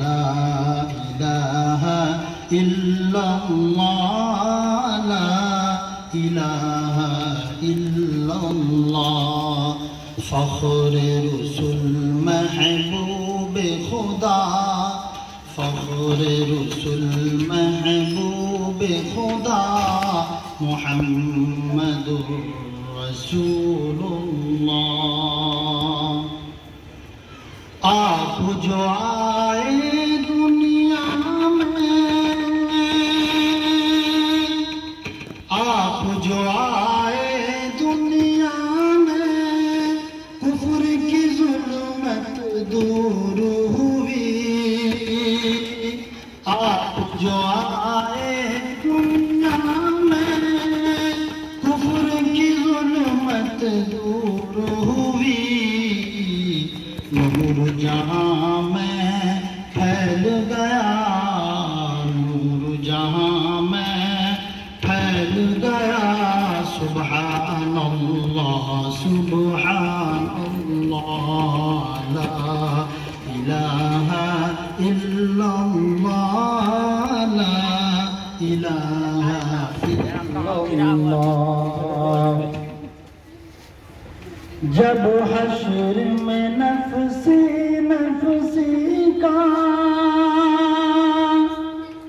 لا إله إلا الله لا إله إلا الله فخر رسول محبوب خدا فخر رسول محبوب خدا محمد رسول اللہ. آپ جو آئے دنیا میں آپ جو آئے دنیا میں کفر کی ظلمت دور ہوئی. آپ جو آئے دنیا میں کفر کی ظلمت دور ہوئی. نور جہاں میں پھیل گیا نور جہاں میں پھیل گیا. سبحان اللہ سبحان اللہ لا الہ الا اللہ لا الہ الا اللہ. جب حشر میں نفسی نفسی کا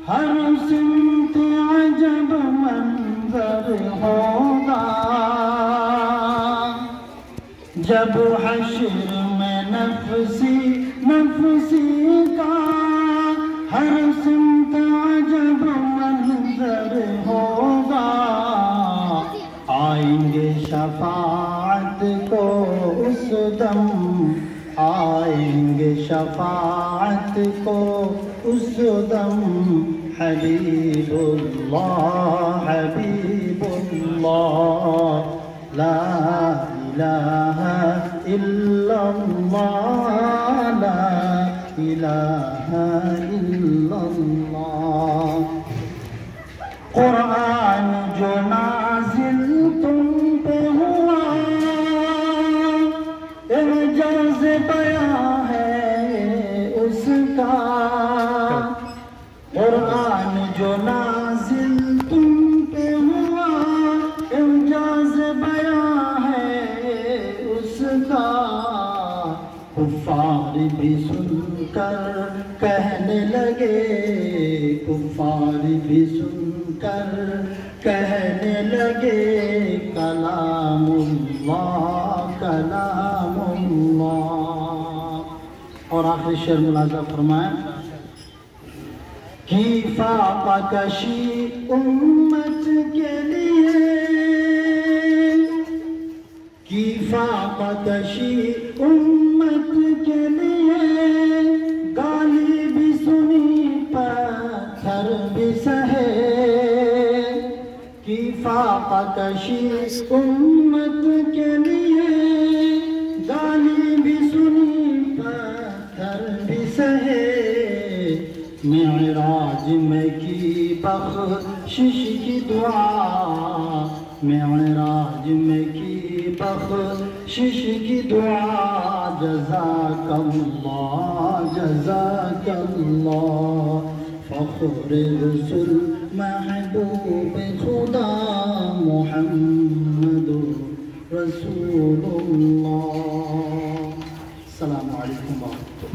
ہر سمت عجب منظر ہوگا. جب حشر میں نفسی نفسی کا ہر سمت عجب منظر ہوگا. آئیں گے شفاعت کو اس دم آئیں گے شفاعت کو اس دم. حبیب اللہ حبیب اللہ لا الہ الا اللہ لا الہ الا اللہ. قرآن جو نازل تم پہ ہوا اعجاز بیاں ہے اس کا. قرآن جو نازل تم پہ ہوا اعجاز بیاں ہے اس کا. کفار بھی سن کر کہنے لگے کفار بھی سن کر کہنے لگے کلام اللہ کلام اللہ. اور آخری شعر ملاحظہ فرمائیں. کی فاقہ کشی امت کے لیے کی فاقہ کشی امت کے لیے گالی بھی سنی پتھر بھی سہے. کی فاقہ کشی امت کے لیے گالی بھی سنی پتھر بھی سہے. معراج میں کی بخشش کی دعا معراج میں کی بخشش کی دعا. جزاک اللہ فخر رسول محبوب خدا محمد رسول اللہ. السلام علیکم.